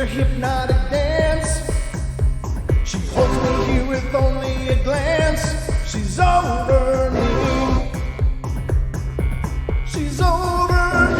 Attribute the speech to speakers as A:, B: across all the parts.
A: her hypnotic dance. She holds me here with only a glance. She's over me. She's over me.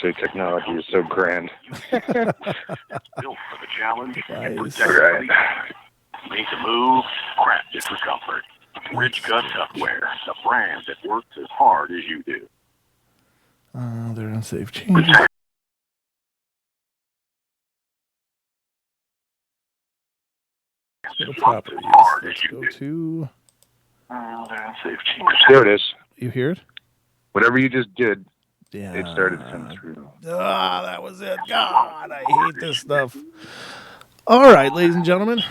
B: Technology is so grand.
C: Built for the challenge and
B: Nice.
C: protect
B: Right.
C: Made to move, crafted for comfort. Rich Cut Cupware, the brand that works as hard as you do.
A: They're unsafe changes. Go to properties. Let's go to...
C: They're unsafe changes.
B: There it is.
A: You hear it?
B: Whatever you just did,
A: Yeah.
B: it started to come through.
A: Ah, that was it. God, I hate this stuff. All right, ladies and gentlemen.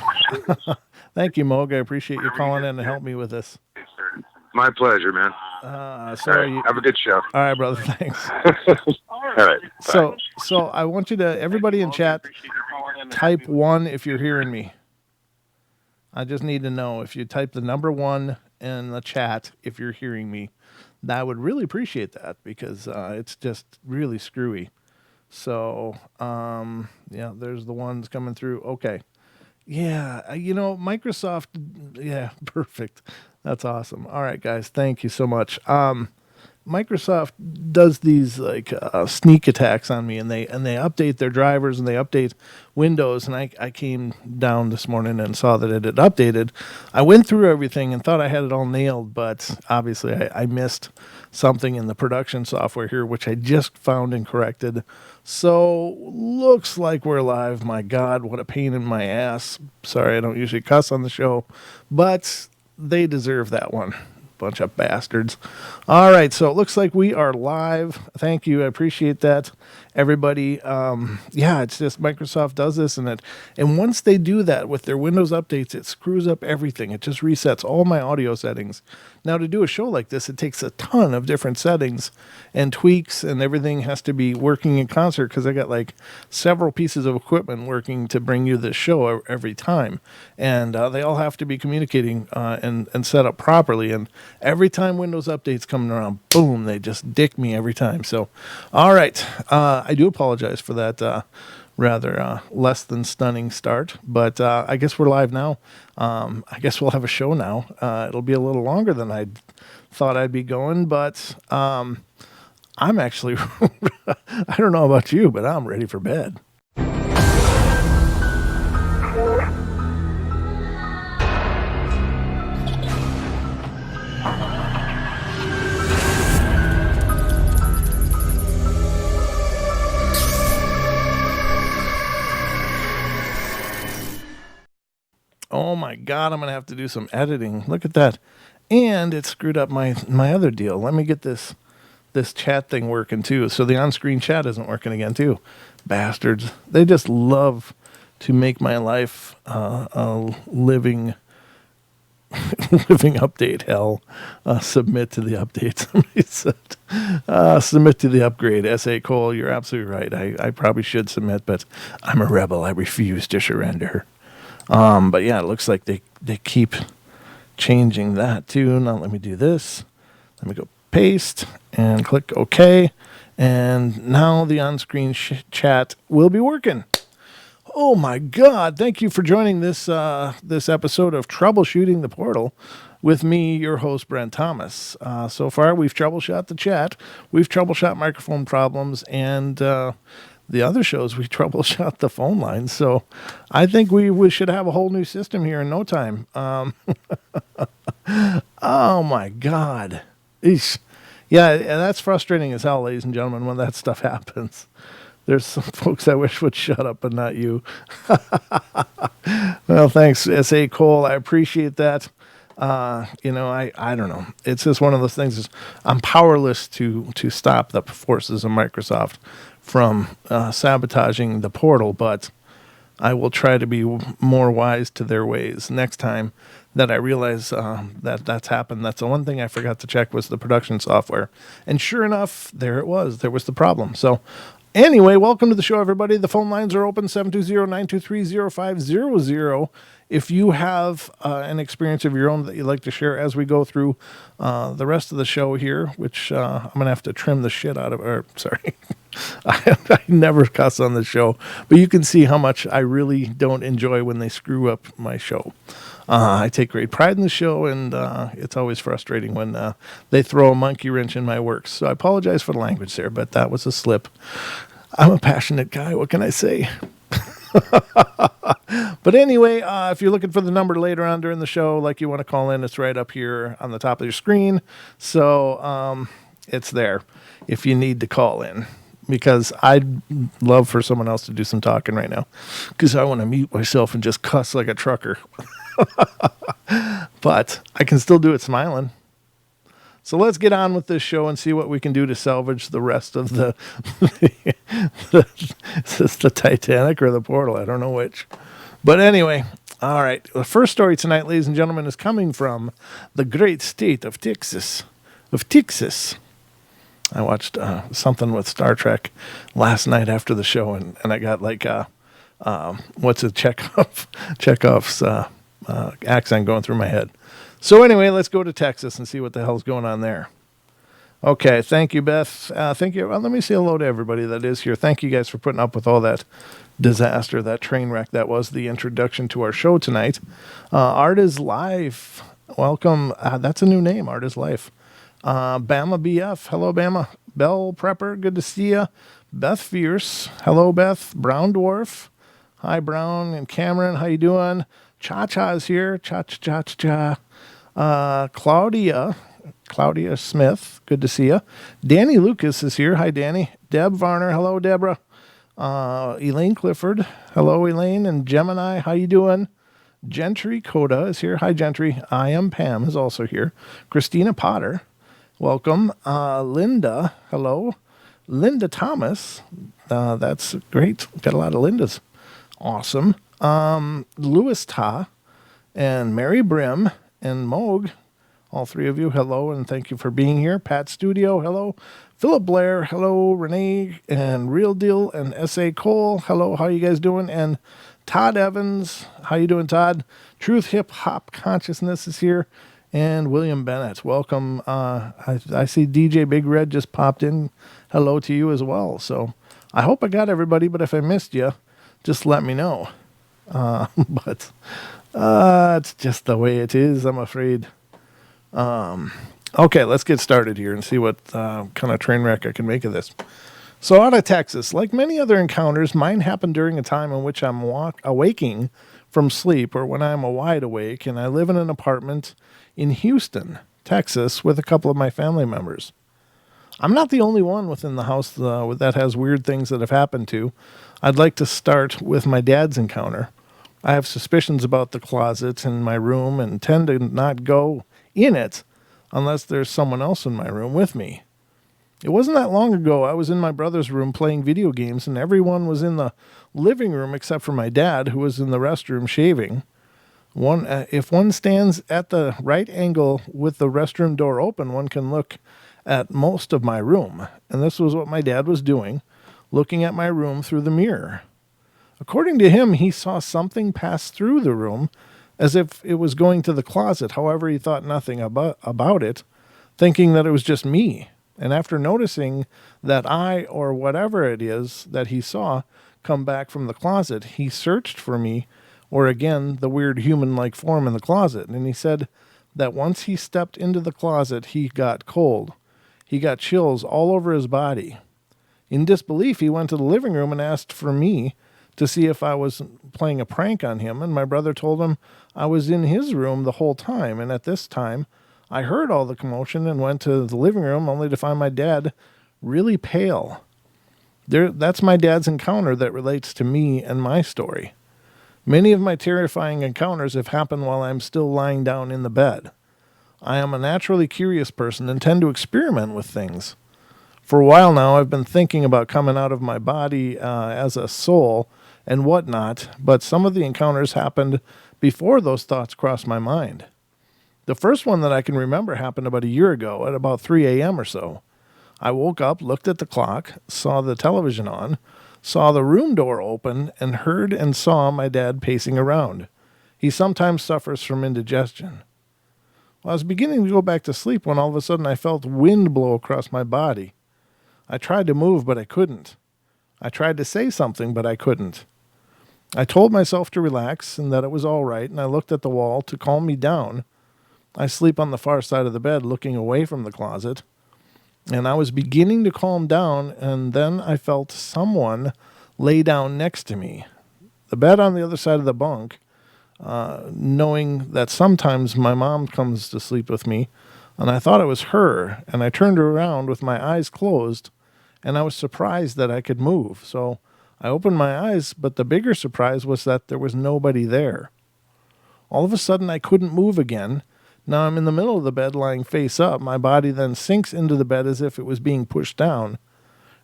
A: Thank you, Moog. I appreciate you calling in to help me with this.
B: My pleasure, man.
A: So
B: All right, have a good show.
A: All right, brother. Thanks.
B: All right. Bye.
A: So I want you to, everybody in chat, type 1 if you're hearing me. I just need to know if you type the number 1 in the chat if you're hearing me. I would really appreciate that because it's just really screwy. So, yeah, there's the ones coming through. Okay. Yeah, Microsoft, yeah, perfect. That's awesome. All right, guys, thank you so much. Microsoft does these like sneak attacks on me, and they update their drivers and they update Windows. And I came down this morning and saw that it had updated. I went through everything and thought I had it all nailed, but obviously I missed something in the production software here, which I just found and corrected. So looks like we're live. My God, what a pain in my ass. Sorry, I don't usually cuss on the show, but they deserve that one. Bunch of bastards. All right, so it looks like we are live. Thank you. I appreciate that, everybody. Yeah, it's just Microsoft does this, and once they do that with their Windows updates, it screws up everything. It just resets all my audio settings. Now, to do a show like this, it takes a ton of different settings and tweaks, and everything has to be working in concert because I got like several pieces of equipment working to bring you this show every time, and they all have to be communicating and set up properly. And every time Windows updates coming around, boom, they just dick me every time. So, all right, I do apologize for that rather less than stunning start, but I guess we're live now. I guess we'll have a show now. It'll be a little longer than I thought I'd be going, but I'm actually, I don't know about you, but I'm ready for bed. Oh my God, I'm going to have to do some editing. Look at that. And it screwed up my other deal. Let me get this chat thing working too. So the on-screen chat isn't working again too. Bastards. They just love to make my life a living update hell. Submit to the update. Somebody said, submit to the upgrade. S.A. Cole, you're absolutely right. I probably should submit, but I'm a rebel. I refuse to surrender. But yeah, it looks like they keep changing that too. Now let me do this. Let me go paste and click OK. And now the on-screen chat will be working. Oh my God. Thank you for joining this this episode of Troubleshooting the Portal with me, your host, Brent Thomas. So far, we've troubleshot the chat. We've troubleshot microphone problems, and the other shows, we troubleshot the phone lines. So I think we should have a whole new system here in no time. Oh, my God. Eesh. Yeah, and that's frustrating as hell, ladies and gentlemen, when that stuff happens. There's some folks I wish would shut up, but not you. Well, thanks, S.A. Cole. I appreciate that. I don't know. It's just one of those things. I'm powerless to stop the forces of Microsoft from sabotaging the portal, but I will try to be more wise to their ways next time that I realize that that's happened. That's the one thing I forgot to check was the production software. And sure enough, there it was. There was the problem. So anyway, welcome to the show, everybody. The phone lines are open, 720-923-0500. If you have an experience of your own that you'd like to share as we go through the rest of the show here, which I'm going to have to trim the shit out of, or sorry, I never cuss on the show, but you can see how much I really don't enjoy when they screw up my show. I take great pride in the show, and it's always frustrating when they throw a monkey wrench in my works. So I apologize for the language there, but that was a slip. I'm a passionate guy. What can I say? But anyway, if you're looking for the number later on during the show, like you want to call in, it's right up here on the top of your screen. So it's there if you need to call in. Because I'd love for someone else to do some talking right now. Because I want to mute myself and just cuss like a trucker. But I can still do it smiling. So let's get on with this show and see what we can do to salvage the rest of the is this the Titanic or the portal? I don't know which. But anyway, all right. The first story tonight, ladies and gentlemen, is coming from the great state of Texas. I watched something with Star Trek last night after the show, and I got like, what's it, Chekhov's accent going through my head. So anyway, let's go to Texas and see what the hell's going on there. Okay, thank you, Beth. Thank you. Well, let me say hello to everybody that is here. Thank you guys for putting up with all that disaster, that train wreck that was the introduction to our show tonight. Art is Life. Welcome. That's a new name, Art is Life. Bama BF. Hello, Bama. Bell Prepper. Good to see you. Beth Fierce. Hello, Beth. Brown Dwarf. Hi, Brown and Cameron. How you doing? Cha-Cha's here. Cha-cha-cha-cha. Claudia Smith, good to see you. Danny Lucas is here. Hi, Danny. Deb Varner. Hello, Deborah. Elaine Clifford. Hello, Elaine. And Gemini, how you doing? Gentry Coda is here. Hi, Gentry. I am Pam is also here. Christina Potter, welcome. Linda, hello. Linda Thomas, that's great. Got a lot of Lindas. Awesome. Louis Ta and Mary Brim and Moog, all three of you, hello, and thank you for being here. Pat Studio, hello. Philip Blair, hello. Renee and Real Deal and S.A. Cole, hello. How you guys doing? And Todd Evans, how you doing, Todd? Truth Hip Hop Consciousness is here. And William Bennett, welcome. I see DJ Big Red just popped in. Hello to you as well. So I hope I got everybody, but if I missed you, just let me know. But it's just the way it is, I'm afraid. Okay, let's get started here and see what kind of train wreck I can make of this. So out of Texas, like many other encounters, mine happened during a time in which I'm awaking from sleep or when I'm wide awake, and I live in an apartment in Houston, Texas, with a couple of my family members. I'm not the only one within the house that has weird things that have happened to. I'd like to start with my dad's encounter. I have suspicions about the closet in my room and tend to not go in it unless there's someone else in my room with me. It wasn't that long ago I was in my brother's room playing video games and everyone was in the living room except for my dad, who was in the restroom shaving. If one stands at the right angle with the restroom door open, one can look at most of my room. And this was what my dad was doing, looking at my room through the mirror. According to him, he saw something pass through the room as if it was going to the closet. However, he thought nothing about it, thinking that it was just me. And after noticing that I, or whatever it is that he saw, come back from the closet, he searched for me, or again, the weird human-like form in the closet. And he said that once he stepped into the closet, he got cold. He got chills all over his body. In disbelief, he went to the living room and asked for me to see if I was playing a prank on him, and my brother told him I was in his room the whole time, and at this time, I heard all the commotion and went to the living room only to find my dad really pale. That's my dad's encounter that relates to me and my story. Many of my terrifying encounters have happened while I'm still lying down in the bed. I am a naturally curious person and tend to experiment with things. For a while now, I've been thinking about coming out of my body as a soul and whatnot, but some of the encounters happened before those thoughts crossed my mind. The first one that I can remember happened about a year ago at about 3 a.m. or so. I woke up, looked at the clock, saw the television on, saw the room door open, and heard and saw my dad pacing around. He sometimes suffers from indigestion. Well, I was beginning to go back to sleep when all of a sudden I felt wind blow across my body. I tried to move, but I couldn't. I tried to say something, but I couldn't. I told myself to relax and that it was all right, and I looked at the wall to calm me down. I sleep on the far side of the bed, looking away from the closet. And I was beginning to calm down, and then I felt someone lay down next to me. The bed on the other side of the bunk, knowing that sometimes my mom comes to sleep with me, and I thought it was her, and I turned around with my eyes closed, and I was surprised that I could move. So I opened my eyes, but the bigger surprise was that there was nobody there. All of a sudden, I couldn't move again. Now I'm in the middle of the bed lying face up. My body then sinks into the bed as if it was being pushed down.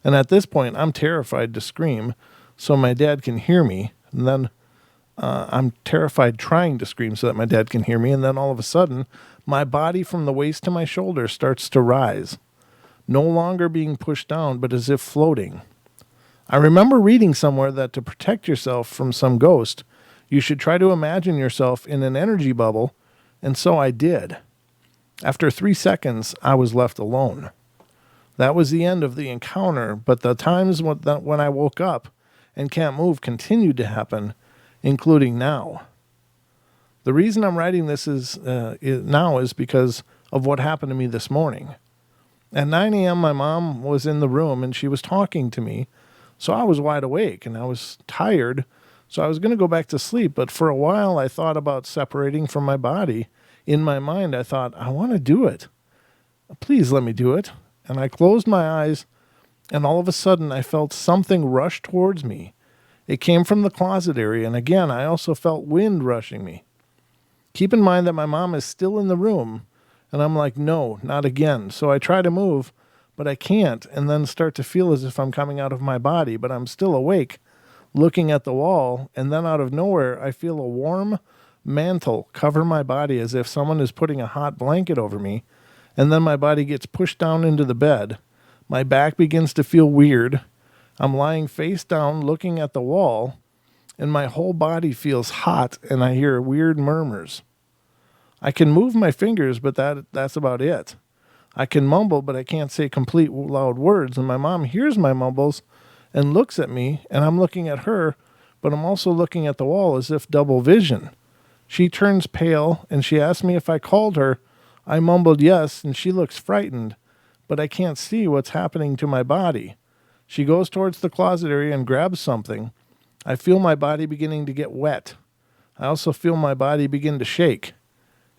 A: And at this point, I'm terrified to scream so my dad can hear me. And then I'm terrified trying to scream so that my dad can hear me. And then all of a sudden, my body from the waist to my shoulder starts to rise. No longer being pushed down, but as if floating. I remember reading somewhere that to protect yourself from some ghost, you should try to imagine yourself in an energy bubble. And so I did. After 3 seconds, I was left alone. That was the end of the encounter, but the times when I woke up and can't move continued to happen, including now. The reason I'm writing this now is because of what happened to me this morning. At 9 a.m., my mom was in the room and she was talking to me, so I was wide awake and I was tired. So I was going to go back to sleep, but for a while I thought about separating from my body. In my mind, I thought, I want to do it. Please let me do it. And I closed my eyes, and all of a sudden I felt something rush towards me. It came from the closet area, and again, I also felt wind rushing me. Keep in mind that my mom is still in the room, and I'm like, no, not again. So I try to move, but I can't, and then start to feel as if I'm coming out of my body, but I'm still awake, looking at the wall, and then out of nowhere, I feel a warm mantle cover my body as if someone is putting a hot blanket over me, and then my body gets pushed down into the bed. My back begins to feel weird. I'm lying face down looking at the wall, and my whole body feels hot, and I hear weird murmurs. I can move my fingers, but that's about it. I can mumble, but I can't say complete loud words, and my mom hears my mumbles and looks at me, and I'm looking at her, but I'm also looking at the wall as if double vision. She turns pale, and she asks me if I called her. I mumbled yes, and she looks frightened, but I can't see what's happening to my body. She goes towards the closet area and grabs something. I feel my body beginning to get wet. I also feel my body begin to shake.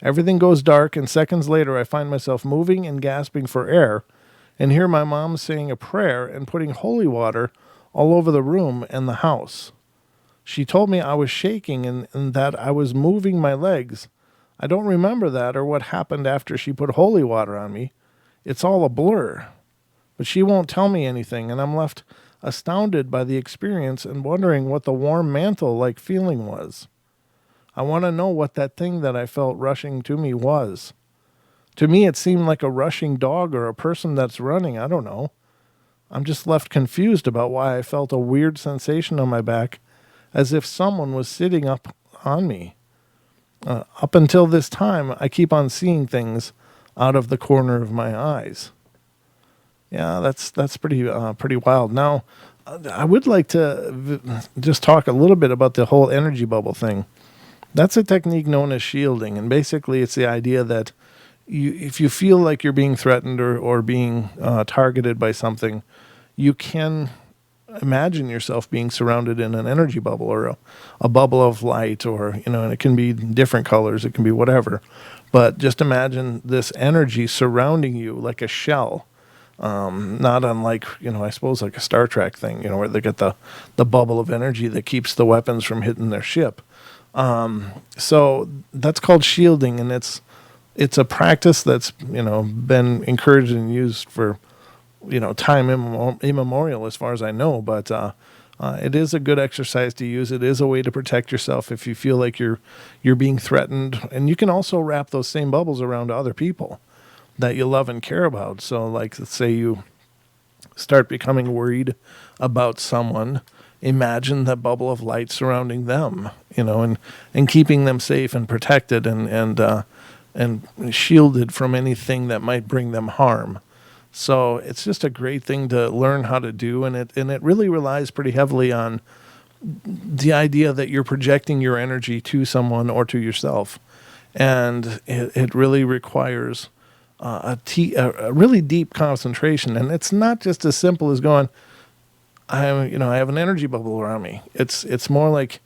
A: Everything goes dark, and seconds later I find myself moving and gasping for air, and hear my mom saying a prayer and putting holy water all over the room and the house. She told me I was shaking and that I was moving my legs. I don't remember that or what happened after she put holy water on me. It's all a blur. But she won't tell me anything, and I'm left astounded by the experience and wondering what the warm mantle-like feeling was. I want to know what that thing that I felt rushing to me was. To me, it seemed like a rushing dog or a person that's running. I don't know. I'm just left confused about why I felt a weird sensation on my back, as if someone was sitting up on me. Up until this time, I keep on seeing things out of the corner of my eyes. Yeah, that's pretty wild. Now, I would like to just talk a little bit about the whole energy bubble thing. That's a technique known as shielding, and basically it's the idea that if you feel like you're being threatened or being targeted by something, you can imagine yourself being surrounded in an energy bubble or a bubble of light, or, and it can be different colors, it can be whatever. But just imagine this energy surrounding you like a shell. Not unlike, I suppose like a Star Trek thing, where they get the bubble of energy that keeps the weapons from hitting their ship. So that's called shielding, and it's a practice that's, been encouraged and used for, time immemorial as far as I know. But it is a good exercise to use. It is a way to protect yourself if you feel like you're being threatened. And you can also wrap those same bubbles around other people that you love and care about. So like, let's say you start becoming worried about someone, imagine that bubble of light surrounding them, and keeping them safe and protected and shielded from anything that might bring them harm. So it's just a great thing to learn how to do, and it really relies pretty heavily on the idea that you're projecting your energy to someone or to yourself, and it really requires a really deep concentration. And it's not just as simple as going, I have an energy bubble around me. It's more like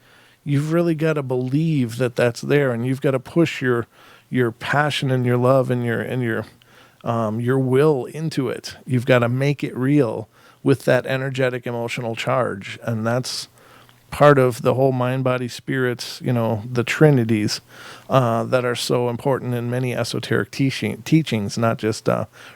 A: you've really got to believe that that's there, and you've got to push your passion and your love and your will into it. You've got to make it real with that energetic emotional charge, and that's part of the whole mind, body, spirits, the trinities that are so important in many esoteric teachings, not just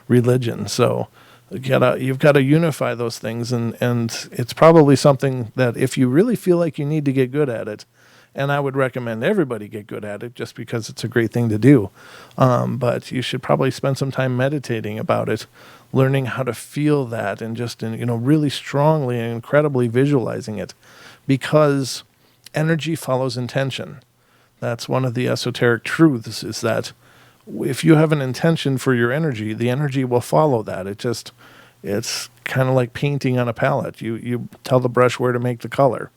A: religion. So you've got to unify those things, and it's probably something that if you really feel like you need to get good at it, and I would recommend everybody get good at it just because it's a great thing to do. But you should probably spend some time meditating about it, learning how to feel that, and just, really strongly and incredibly visualizing it, because energy follows intention. That's one of the esoteric truths, is that if you have an intention for your energy, the energy will follow that. It's kind of like painting on a palette. You tell the brush where to make the color.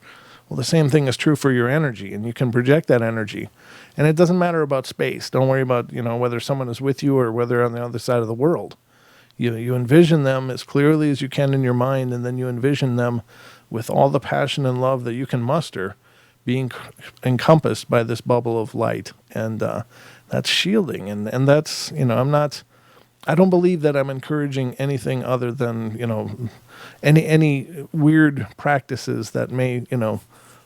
A: Well, the same thing is true for your energy, and you can project that energy. And it doesn't matter about space. Don't worry about, whether someone is with you or whether they're on the other side of the world. You envision them as clearly as you can in your mind, and then you envision them with all the passion and love that you can muster being encompassed by this bubble of light. And that's shielding. And that's, I don't believe that I'm encouraging anything other than, any weird practices that may,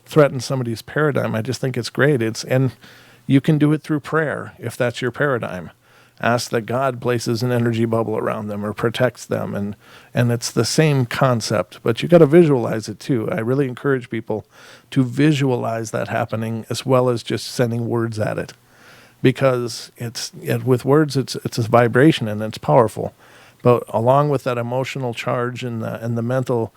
A: threaten somebody's paradigm. I just think it's great. And you can do it through prayer if that's your paradigm. Ask that God places an energy bubble around them or protects them, and it's the same concept, but you got to visualize it too. I really encourage people to visualize that happening as well as just sending words at it, because with words it's a vibration and it's powerful, but along with that emotional charge and the mental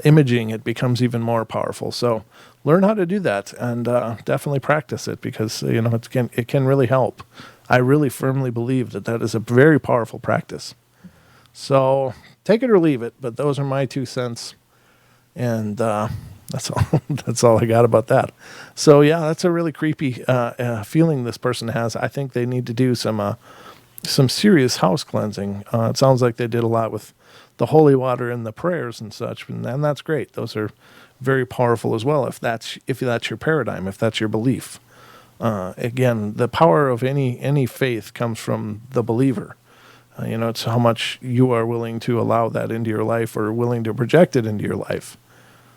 A: imaging, it becomes even more powerful. So learn how to do that, and definitely practice it, because it can really help. I really firmly believe that is a very powerful practice. So take it or leave it, but those are my 2 cents, and that's all. That's all I got about that. So yeah, that's a really creepy feeling this person has. I think they need to do some serious house cleansing. It sounds like they did a lot with the holy water and the prayers and such, and that's great. Those are very powerful as well, if that's your paradigm, if that's your belief. Again, the power of any faith comes from the believer. It's how much you are willing to allow that into your life, or willing to project it into your life.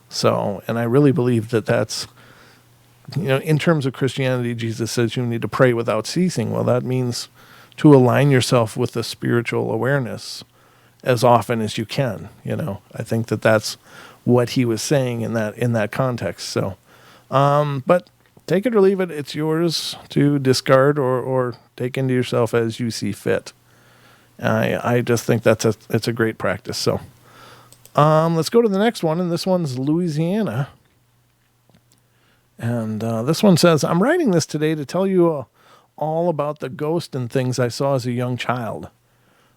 A: So, and I really believe that's, in terms of Christianity, Jesus says you need to pray without ceasing. Well, that means to align yourself with the spiritual awareness as often as you can. I think that's what he was saying in that context. So, but take it or leave it. It's yours to discard or take into yourself as you see fit. I just think it's a great practice. So, let's go to the next one, and this one's Louisiana. And this one says, I'm writing this today to tell you all about the ghost and things I saw as a young child.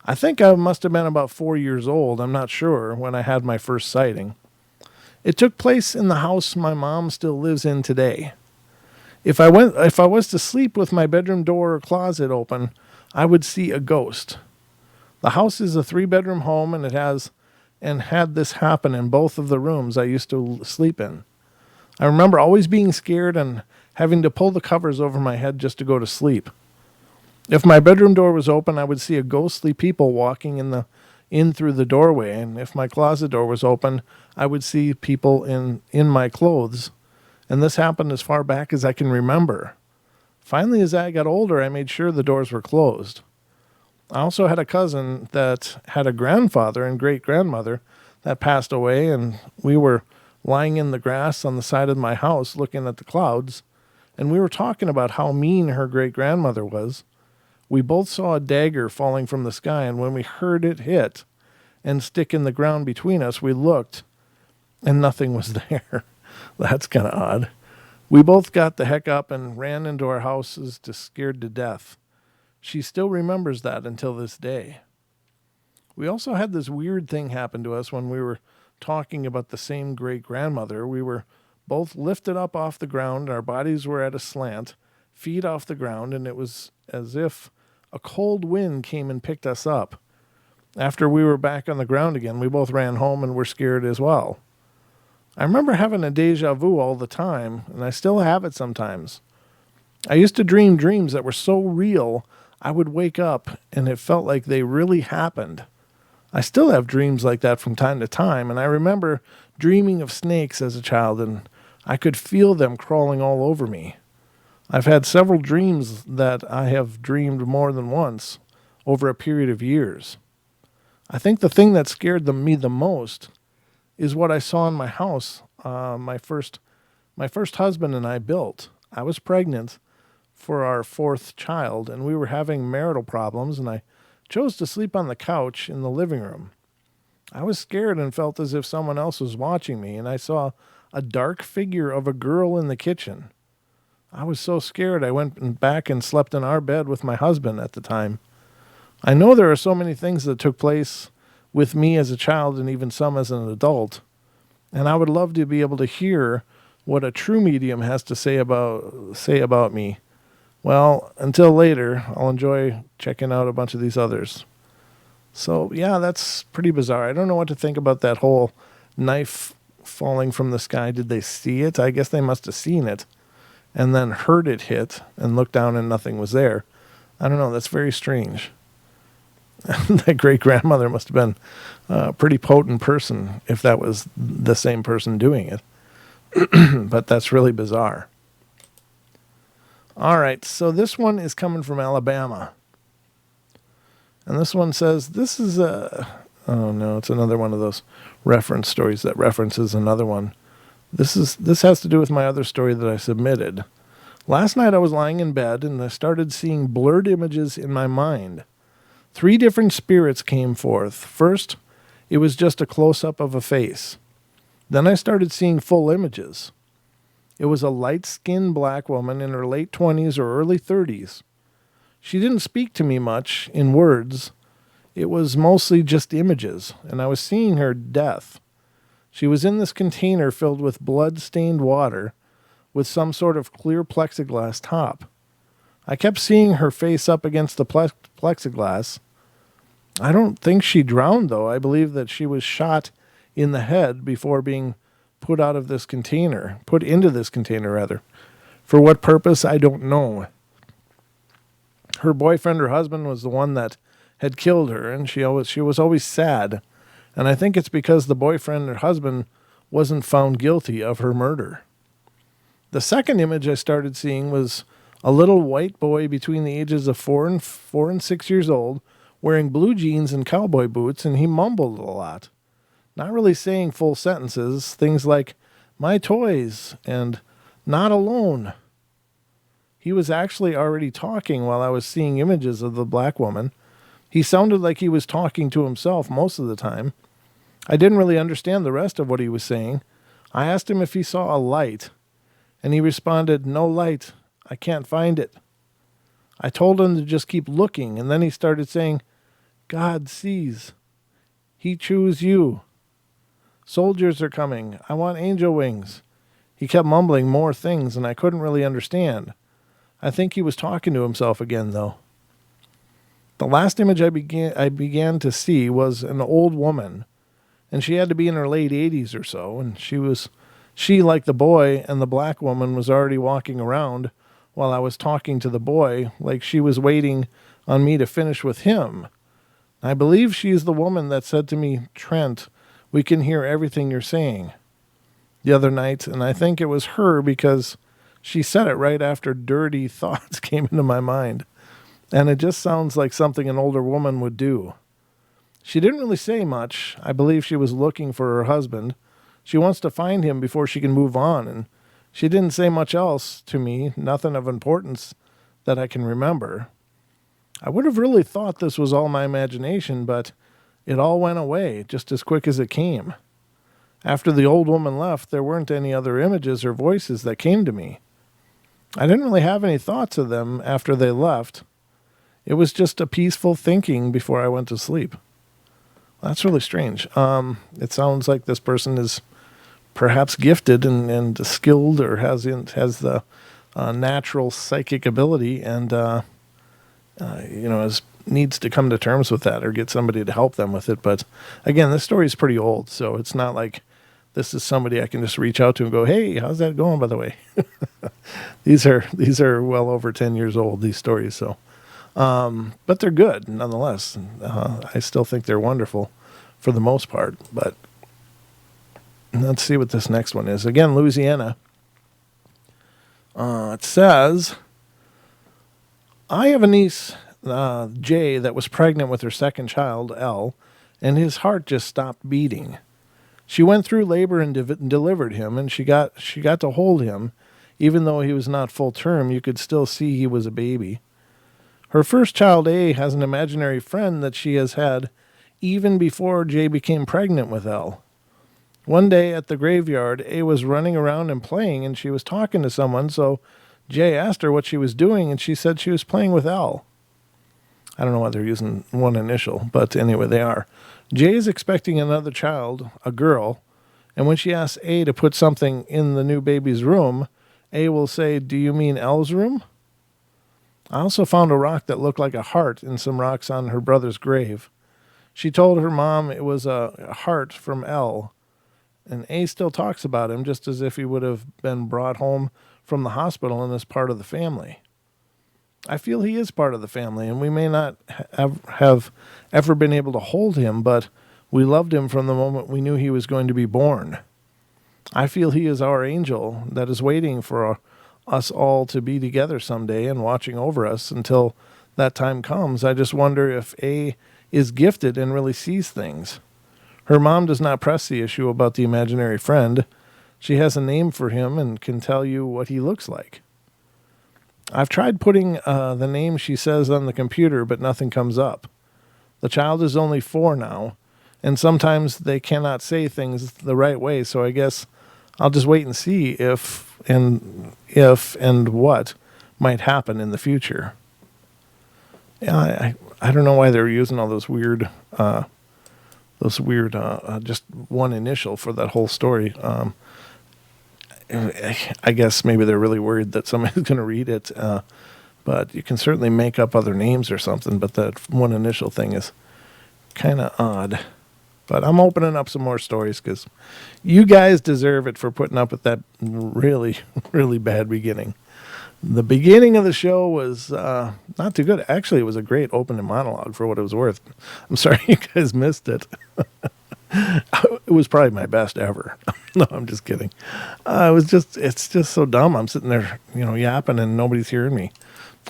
A: I think I must have been about 4 years old, I'm not sure, when I had my first sighting. It took place in the house my mom still lives in today. If I was to sleep with my bedroom door or closet open, I would see a ghost. The house is a 3-bedroom home, and it has and had this happen in both of the rooms I used to sleep in. I remember always being scared and having to pull the covers over my head just to go to sleep. If my bedroom door was open, I would see a ghostly people walking in through the doorway, and if my closet door was open, I would see people in my clothes. And this happened as far back as I can remember. Finally, as I got older, I made sure the doors were closed. I also had a cousin that had a grandfather and great-grandmother that passed away, and we were lying in the grass on the side of my house looking at the clouds, and we were talking about how mean her great-grandmother was. We both saw a dagger falling from the sky, and when we heard it hit and stick in the ground between us, we looked, and nothing was there. That's kind of odd. We both got the heck up and ran into our houses scared to death. She still remembers that until this day. We also had this weird thing happen to us when we were talking about the same great-grandmother. We were both lifted up off the ground, our bodies were at a slant, feet off the ground, and it was as if a cold wind came and picked us up. After we were back on the ground again, we both ran home and were scared as well. I remember having a deja vu all the time, and I still have it sometimes. I used to dream dreams that were so real, I would wake up and it felt like they really happened. I still have dreams like that from time to time, and I remember dreaming of snakes as a child, and I could feel them crawling all over me. I've had several dreams that I have dreamed more than once over a period of years. I think the thing that scared me the most is what I saw in my house. My first husband and I built. I was pregnant for our fourth child, and we were having marital problems, and I chose to sleep on the couch in the living room. I was scared and felt as if someone else was watching me, and I saw a dark figure of a girl in the kitchen. I was so scared I went back and slept in our bed with my husband at the time. I know there are so many things that took place with me as a child and even some as an adult, and I would love to be able to hear what a true medium has to say about me. Well, until later, I'll enjoy checking out a bunch of these others. So, yeah, that's pretty bizarre. I don't know what to think about that whole knife falling from the sky. Did they see it? I guess they must have seen it and then heard it hit and looked down and nothing was there. I don't know. That's very strange. That great-grandmother must have been a pretty potent person if that was the same person doing it. But that's really bizarre. All right, so this one is coming from Alabama. And this one says, this is oh no, it's another one of those reference stories that references another one. This has to do with my other story that I submitted. Last night I was lying in bed and I started seeing blurred images in my mind. 3 different spirits came forth. First, it was just a close-up of a face. Then I started seeing full images. It was a light-skinned black woman in her late 20s or early 30s. She didn't speak to me much in words. It was mostly just images, and I was seeing her death. She was in this container filled with blood-stained water with some sort of clear plexiglass top. I kept seeing her face up against the plexiglass. I don't think she drowned, though. I believe that she was shot in the head before being put into this container. For what purpose, I don't know. Her boyfriend or husband was the one that had killed her, and she was always sad. And I think it's because the boyfriend or husband wasn't found guilty of her murder. The second image I started seeing was a little white boy between the ages of 4 and 6 years old, wearing blue jeans and cowboy boots, and he mumbled a lot. Not really saying full sentences, things like, "my toys," and "not alone." He was actually already talking while I was seeing images of the black woman. He sounded like he was talking to himself most of the time. I didn't really understand the rest of what he was saying. I asked him if he saw a light, and he responded, "No light, I can't find it." I told him to just keep looking, and then he started saying, "God sees. He chose you. Soldiers are coming. I want angel wings." He kept mumbling more things, and I couldn't really understand. I think he was talking to himself again, though. The last image I began to see was an old woman. and she had to be in her late 80s or so, and she, like the boy and the black woman, was already walking around while I was talking to the boy, like she was waiting on me to finish with him. I believe she is the woman that said to me, "Trent, we can hear everything you're saying," the other night, and I think it was her because she said it right after dirty thoughts came into my mind. And it just sounds like something an older woman would do. She didn't really say much. I believe she was looking for her husband. She wants to find him before she can move on, and she didn't say much else to me, nothing of importance that I can remember. I would have really thought this was all my imagination, but it all went away just as quick as it came. After the old woman left, there weren't any other images or voices that came to me. I didn't really have any thoughts of them after they left. It was just a peaceful thinking before I went to sleep. That's really strange. It sounds like this person is perhaps gifted and skilled, or has the natural psychic ability, and needs to come to terms with that or get somebody to help them with it. But again, this story is pretty old, so it's not like this is somebody I can just reach out to and go, "Hey, how's that going, by the way?" These are well over 10 years old, these stories, so. But they're good nonetheless. I still think they're wonderful for the most part. But let's see what this next one is. Again, Louisiana. It says, I have a niece, Jay, that was pregnant with her second child, L, and his heart just stopped beating. She went through labor and delivered him, and she got to hold him. Even though he was not full term, you could still see he was a baby. Her first child, A, has an imaginary friend that she has had even before Jay became pregnant with L. One day at the graveyard, A was running around and playing, and she was talking to someone, so Jay asked her what she was doing, and she said she was playing with L. I don't know why they're using one initial, but anyway, they are. Jay is expecting another child, a girl, and when she asks A to put something in the new baby's room, A will say, "Do you mean L's room?" I also found a rock that looked like a heart in some rocks on her brother's grave. She told her mom it was a heart from L, and A still talks about him just as if he would have been brought home from the hospital and is part of the family. I feel he is part of the family, and we may not have ever been able to hold him, but we loved him from the moment we knew he was going to be born. I feel he is our angel that is waiting for us all to be together someday and watching over us until that time comes. I just wonder if A is gifted and really sees things. Her mom does not press the issue about the imaginary friend. She has a name for him and can tell you what he looks like. I've tried putting the name she says on the computer, but nothing comes up. The child is only 4 now, and sometimes they cannot say things the right way, so I guess I'll just wait and see if and what might happen in the future. Yeah, I don't know why they're using all those weird just one initial for that whole story. I guess maybe they're really worried that somebody's going to read it, but you can certainly make up other names or something, but that one initial thing is kind of odd. But I'm opening up some more stories because you guys deserve it for putting up with that really, really bad beginning. The beginning of the show was not too good. Actually, it was a great opening monologue for what it was worth. I'm sorry you guys missed it. It was probably my best ever. No, I'm just kidding. It's just so dumb. I'm sitting there, yapping and nobody's hearing me.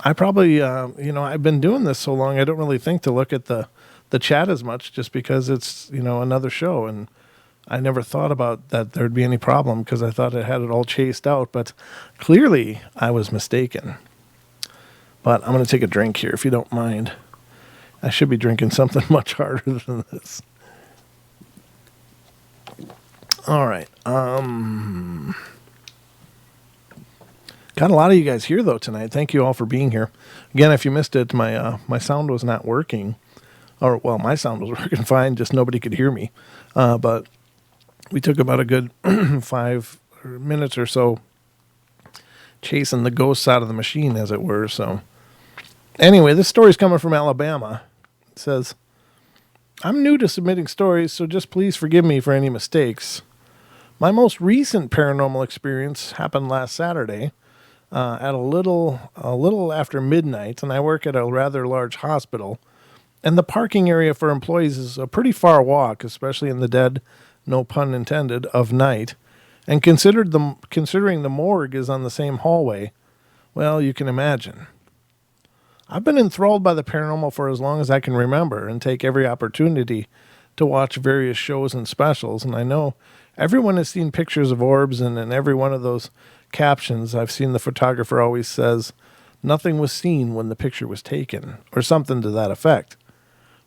A: I probably, I've been doing this so long, I don't really think to look at the chat as much just because it's, another show. And I never thought about that there'd be any problem because I thought I had it all chased out. But clearly I was mistaken. But I'm going to take a drink here if you don't mind. I should be drinking something much harder than this. All right. Got a lot of you guys here though tonight. Thank you all for being here. Again, if you missed it, my sound was not working. Or well, my sound was working fine, just nobody could hear me. But we took about a good 5 minutes or so chasing the ghosts out of the machine, as it were. So anyway, this story's coming from Alabama. It says, I'm new to submitting stories, so just please forgive me for any mistakes. My most recent paranormal experience happened last Saturday at a little after midnight, and I work at a rather large hospital. And the parking area for employees is a pretty far walk, especially in the dead, no pun intended, of night. And considering the morgue is on the same hallway, well, you can imagine. I've been enthralled by the paranormal for as long as I can remember and take every opportunity to watch various shows and specials. And I know everyone has seen pictures of orbs, and in every one of those captions, I've seen the photographer always says, "Nothing was seen when the picture was taken," or something to that effect.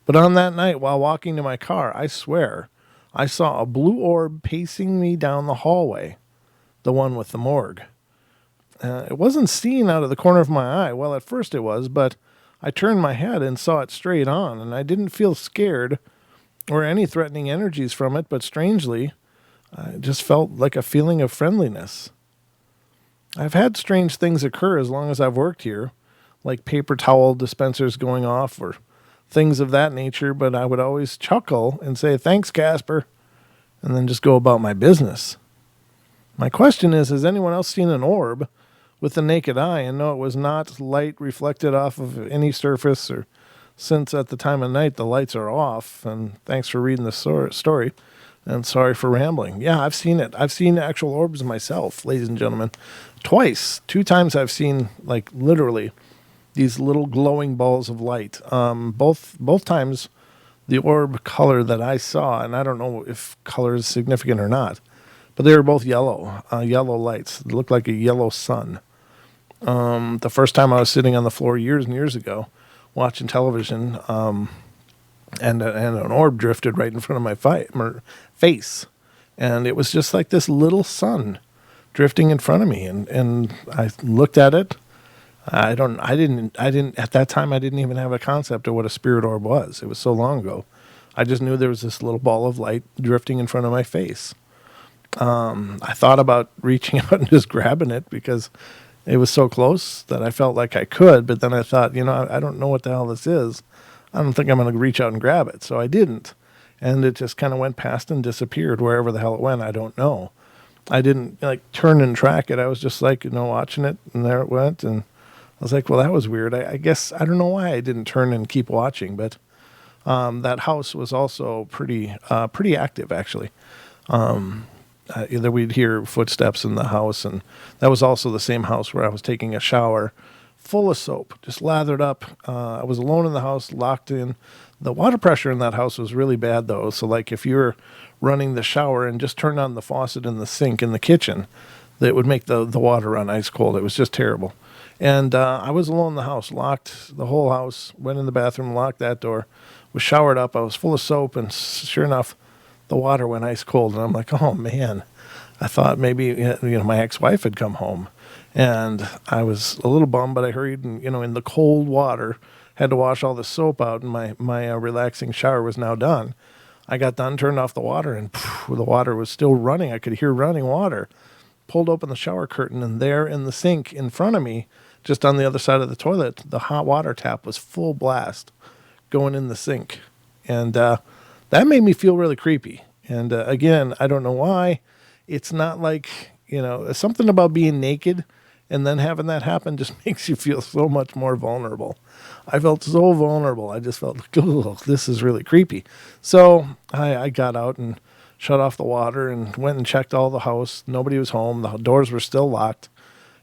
A: But on that night, while walking to my car, I swear, I saw a blue orb pacing me down the hallway, the one with the morgue. It wasn't seen out of the corner of my eye. Well, at first it was, but I turned my head and saw it straight on, and I didn't feel scared or any threatening energies from it, but strangely, I just felt like a feeling of friendliness. I've had strange things occur as long as I've worked here, like paper towel dispensers going off or things of that nature, but I would always chuckle and say, "Thanks, Casper," and then just go about my business. My question is, has anyone else seen an orb with the naked eye and know it was not light reflected off of any surface, or since at the time of night the lights are off? And thanks for reading the story, and sorry for rambling. Yeah, I've seen it. I've seen actual orbs myself, ladies and gentlemen. Twice. 2 times I've seen, like, literally these little glowing balls of light. Both times the orb color that I saw, and I don't know if color is significant or not, but they were both yellow lights. It looked like a yellow sun. The first time I was sitting on the floor years and years ago watching television, and an orb drifted right in front of my face. And it was just like this little sun drifting in front of me. And I looked at it. I didn't at that time, I didn't even have a concept of what a spirit orb was. It was so long ago. I just knew there was this little ball of light drifting in front of my face. I thought about reaching out and just grabbing it because it was so close that I felt like I could, but then I thought, I don't know what the hell this is. I don't think I'm going to reach out and grab it. So I didn't. And it just kind of went past and disappeared wherever the hell it went. I don't know. I didn't turn and track it. I was just watching it, and there it went. And I was like, well, that was weird. I guess, I don't know why I didn't turn and keep watching, but that house was also pretty active, actually. Either we'd hear footsteps in the house, and that was also the same house where I was taking a shower full of soap, just lathered up. I was alone in the house, locked in. The water pressure in that house was really bad, though. So, if you were running the shower and just turned on the faucet in the sink in the kitchen, that would make the water run ice cold. It was just terrible. And I was alone in the house, locked the whole house, went in the bathroom, locked that door, was showered up. I was full of soap, and sure enough, the water went ice cold. And I'm like, oh, man. I thought maybe my ex-wife had come home. And I was a little bummed, but I hurried and, in the cold water, had to wash all the soap out, and my relaxing shower was now done. I got done, turned off the water, and the water was still running. I could hear running water. Pulled open the shower curtain, and there in the sink in front of me, just on the other side of the toilet, the hot water tap was full blast going in the sink. And that made me feel really creepy. And again, I don't know why. It's not like, something about being naked and then having that happen just makes you feel so much more vulnerable. I felt so vulnerable. I just felt like, oh, this is really creepy. So I got out and shut off the water and went and checked all the house. Nobody was home. The doors were still locked,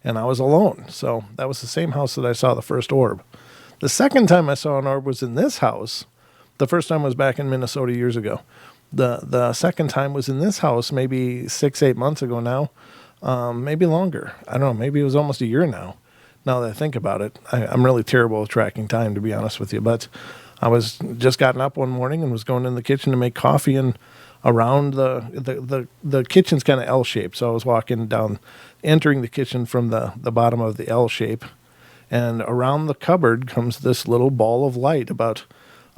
A: and I was alone. So that was the same house that I saw the first orb. The second time I saw an orb was in this house. The first time was back in Minnesota years ago. The second time was in this house maybe 6-8 months ago now, maybe longer. I don't know, maybe it was almost a year now that I think about it. I'm really terrible at tracking time, to be honest with you, but I was just gotten up one morning and was going in the kitchen to make coffee, and around the kitchen's kind of L-shaped, so I was walking down, entering the kitchen from the bottom of the L shape, and around the cupboard comes this little ball of light about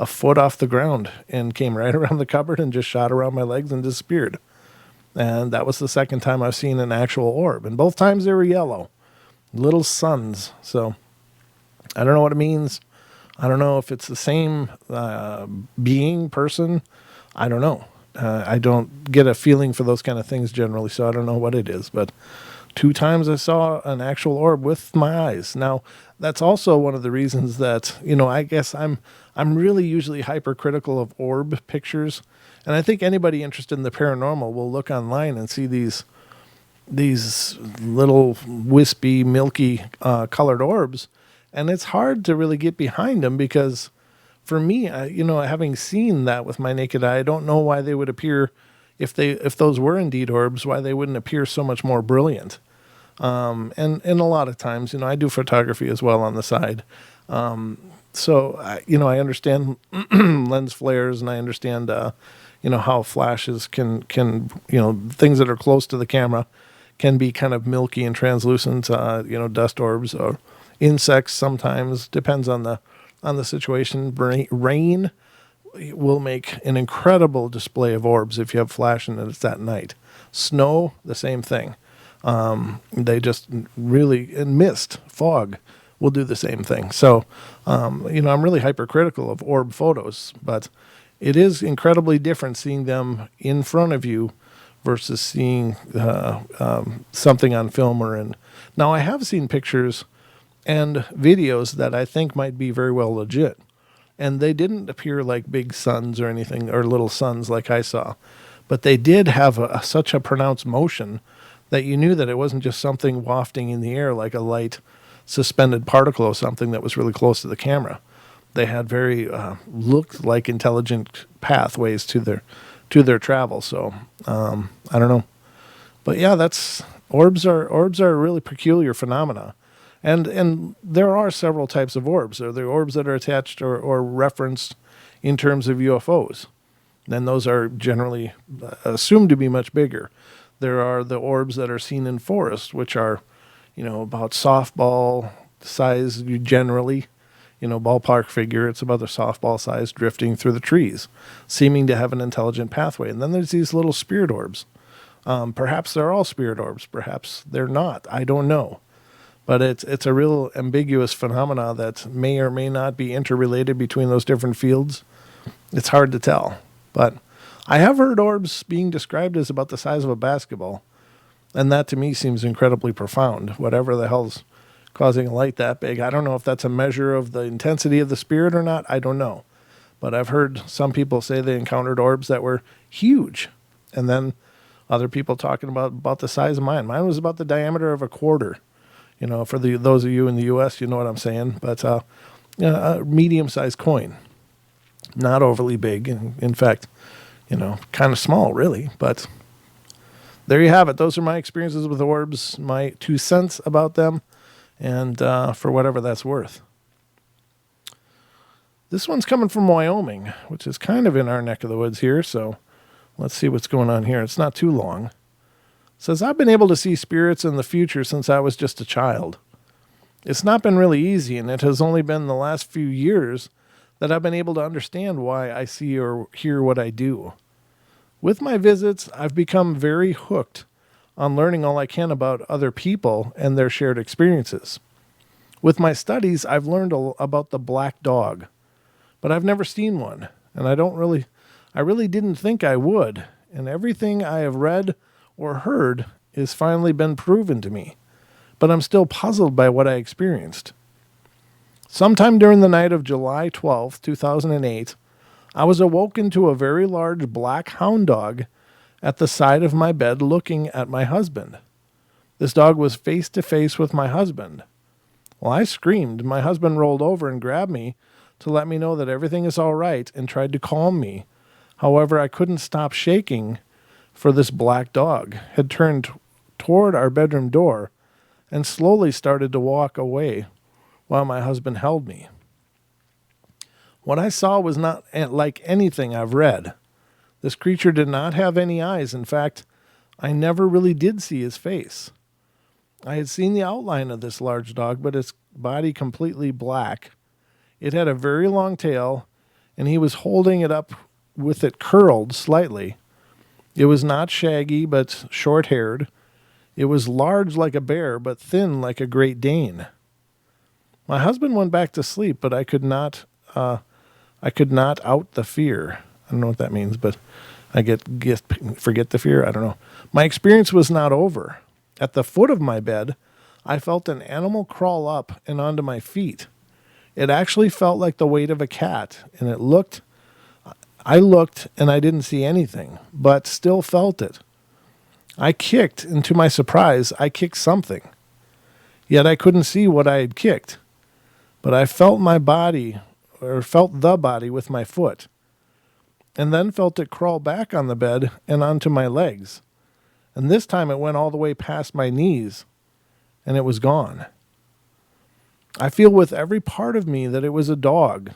A: a foot off the ground, and came right around the cupboard and just shot around my legs and disappeared. And that was the second time I've seen an actual orb. And both times they were yellow, little suns. So I don't know what it means. I don't know if it's the same person. I don't know. I don't get a feeling for those kind of things generally, so I don't know what it is. But 2 times I saw an actual orb with my eyes. Now, that's also one of the reasons that, I guess I'm really usually hypercritical of orb pictures. And I think anybody interested in the paranormal will look online and see these little wispy, milky colored orbs. And it's hard to really get behind them because for me, having seen that with my naked eye, I don't know why they would appear, if those were indeed orbs, why they wouldn't appear so much more brilliant. And a lot of times, I do photography as well on the side. So I understand lens flares, and I understand, how flashes can, things that are close to the camera can be kind of milky and translucent, dust orbs or insects sometimes, depends on the situation. Rain will make an incredible display of orbs if you have flash and it's at night. Snow, the same thing. They just really, and mist, fog will do the same thing. So, I'm really hypercritical of orb photos, but it is incredibly different seeing them in front of you versus seeing something on film or in. Now, I have seen pictures and videos that I think might be very well legit, and they didn't appear like big suns or anything, or little suns like I saw, but they did have such a pronounced motion that you knew that it wasn't just something wafting in the air like a light suspended particle or something that was really close to the camera. They had very looked like intelligent pathways to their travel. So I don't know, but yeah, orbs are a really peculiar phenomena, and there are several types of orbs. There are the orbs that are attached or referenced in terms of UFOs. Then those are generally assumed to be much bigger. There are the orbs that are seen in forests, which are, about softball size generally, ballpark figure. It's about the softball size drifting through the trees, seeming to have an intelligent pathway. And then there's these little spirit orbs. Perhaps they're all spirit orbs. Perhaps they're not. I don't know. But it's a real ambiguous phenomena that may or may not be interrelated between those different fields. It's hard to tell. But I have heard orbs being described as about the size of a basketball, and that to me seems incredibly profound. Whatever the hell's causing a light that big, I don't know if that's a measure of the intensity of the spirit or not. I don't know. But I've heard some people say they encountered orbs that were huge, and then other people talking about the size of mine. Mine was about the diameter of a quarter. For those of you in the U.S., you know what I'm saying. But a medium-sized coin, not overly big. In fact, kind of small, really. But there you have it. Those are my experiences with orbs, my 2 cents about them, and for whatever that's worth. This one's coming from Wyoming, which is kind of in our neck of the woods here, so let's see what's going on here. It's not too long. It says, I've been able to see spirits in the future since I was just a child. It's not been really easy, and it has only been the last few years that I've been able to understand why I see or hear what I do. With my visits, I've become very hooked on learning all I can about other people and their shared experiences. With my studies, I've learned about the black dog, but I've never seen one, and I really didn't think I would, and everything I have read or heard has finally been proven to me, but I'm still puzzled by what I experienced. Sometime during the night of July 12th, 2008, I was awoken to a very large black hound dog at the side of my bed looking at my husband. This dog was face to face with my husband. Well, I screamed. My husband rolled over and grabbed me to let me know that everything is all right and tried to calm me. However, I couldn't stop shaking, for this black dog had turned toward our bedroom door and slowly started to walk away while my husband held me. What I saw was not like anything I've read. This creature did not have any eyes. In fact, I never really did see his face. I had seen the outline of this large dog, but its body completely black. It had a very long tail, and he was holding it up with it curled slightly. It was not shaggy, but short-haired. It was large like a bear, but thin like a Great Dane. My husband went back to sleep, but I could not I could not out the fear. I don't know what that means, but I forget the fear. I don't know. My experience was not over. At the foot of my bed, I felt an animal crawl up and onto my feet. It actually felt like the weight of a cat, and I looked and I didn't see anything, but still felt it. I kicked, and to my surprise, I kicked something. Yet I couldn't see what I had kicked. But I felt the body with my foot, and then felt it crawl back on the bed and onto my legs. And this time it went all the way past my knees, and it was gone. I feel with every part of me that it was a dog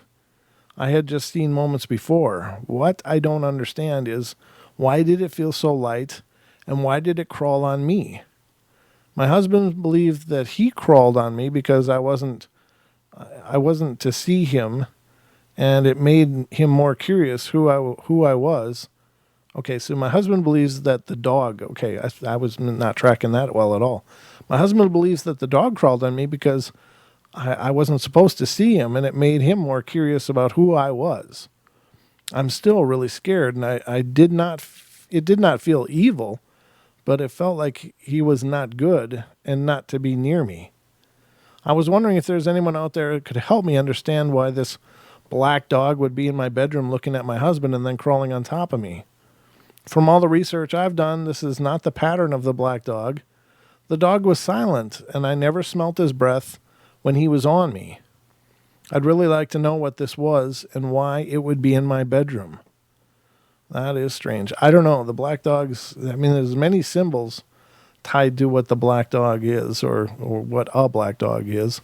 A: I had just seen moments before. What I don't understand is, why did it feel so light, and why did it crawl on me? My husband believed that he crawled on me because I wasn't to see him, and it made him more curious who I was. Okay, so my husband believes that the dog, okay, I was not tracking that well at all. My husband believes that the dog crawled on me because I wasn't supposed to see him, and it made him more curious about who I was. I'm still really scared, and it did not feel evil, but it felt like he was not good and not to be near me. I was wondering if there's anyone out there that could help me understand why this black dog would be in my bedroom looking at my husband and then crawling on top of me. From all the research I've done, this is not the pattern of the black dog. The dog was silent, and I never smelt his breath when he was on me. I'd really like to know what this was and why it would be in my bedroom. That is strange. I don't know. The black dogs, I mean, there's many symbols tied to what the black dog is, or what a black dog is,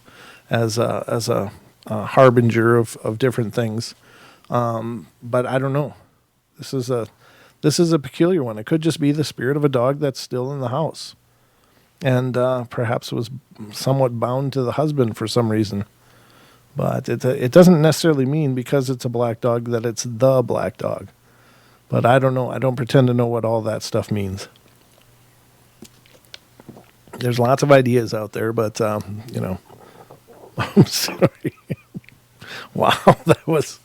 A: as a harbinger of different things. But I don't know. This is a peculiar one. It could just be the spirit of a dog that's still in the house, and perhaps was somewhat bound to the husband for some reason. But it doesn't necessarily mean because it's a black dog that it's the black dog. But I don't know. I don't pretend to know what all that stuff means. There's lots of ideas out there, but I'm sorry. Wow, that was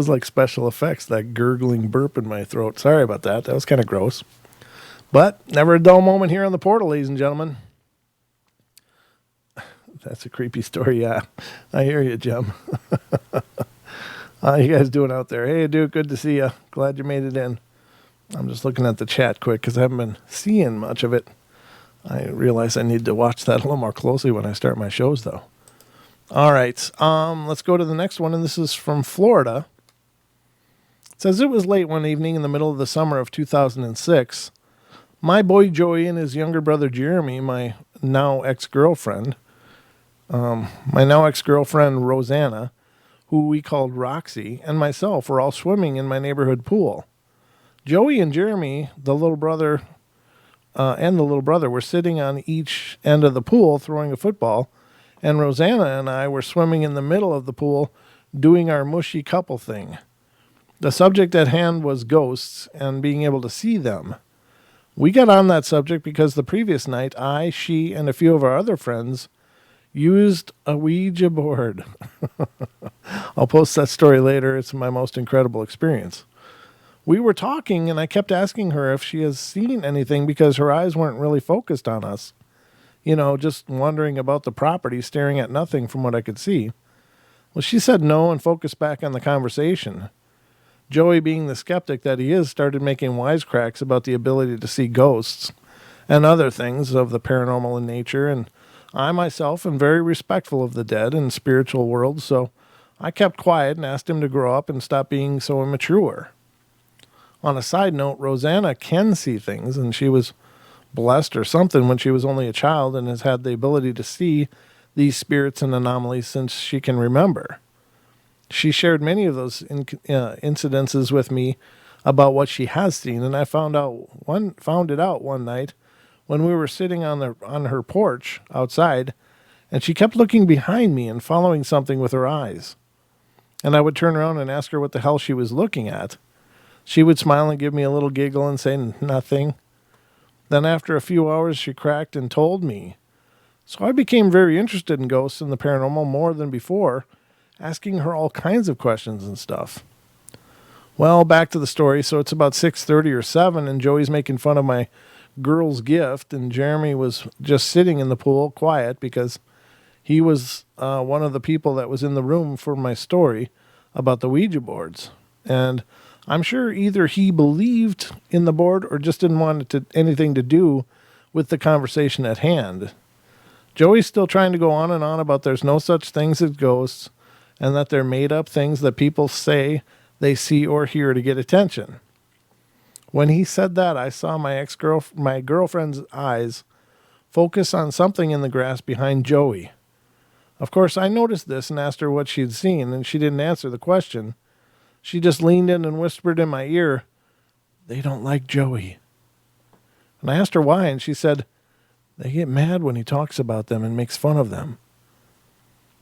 A: like special effects, that gurgling burp in my throat. Sorry about that. That was kind of gross. But never a dull moment here on the portal, ladies and gentlemen. That's a creepy story, yeah. I hear you, Jim. How you guys doing out there? Hey, dude, good to see you. Glad you made it in. I'm just looking at the chat quick because I haven't been seeing much of it. I realize I need to watch that a little more closely when I start my shows, though. All right, let's go to the next one, and this is from Florida. It says, it was late one evening in the middle of the summer of 2006. My boy Joey and his younger brother Jeremy, my now ex-girlfriend Rosanna, who we called Roxy, and myself were all swimming in my neighborhood pool. Joey and Jeremy, the little brother were sitting on each end of the pool throwing a football, and Rosanna and I were swimming in the middle of the pool doing our mushy couple thing. The subject at hand was ghosts and being able to see them. We got on that subject because the previous night she, and a few of our other friends used a Ouija board. I'll post that story later. It's my most incredible experience. We were talking, and I kept asking her if she has seen anything because her eyes weren't really focused on us. Just wandering about the property, staring at nothing from what I could see. Well, she said no and focused back on the conversation. Joey, being the skeptic that he is, started making wisecracks about the ability to see ghosts and other things of the paranormal in nature, and I myself am very respectful of the dead and spiritual world, so I kept quiet and asked him to grow up and stop being so immature. On a side note, Rosanna can see things, and she was blessed or something when she was only a child and has had the ability to see these spirits and anomalies since she can remember. She shared many of those incidences with me about what she has seen, and I found it out one night when we were sitting on her porch outside, and she kept looking behind me and following something with her eyes. And I would turn around and ask her what the hell she was looking at. She would smile and give me a little giggle and say nothing. Then after a few hours, she cracked and told me. So I became very interested in ghosts and the paranormal more than before, asking her all kinds of questions and stuff. Well, back to the story. So it's about 6:30 or 7, and Joey's making fun of my girl's gift, and Jeremy was just sitting in the pool quiet because he was one of the people that was in the room for my story about the Ouija boards. And I'm sure either he believed in the board or just didn't want anything to do with the conversation at hand. Joey's still trying to go on and on about there's no such things as ghosts and that they're made up things that people say they see or hear to get attention. When he said that, I saw my girlfriend's eyes focus on something in the grass behind Joey. Of course, I noticed this and asked her what she'd seen, and she didn't answer the question. She just leaned in and whispered in my ear, "They don't like Joey." And I asked her why, and she said, "They get mad when he talks about them and makes fun of them."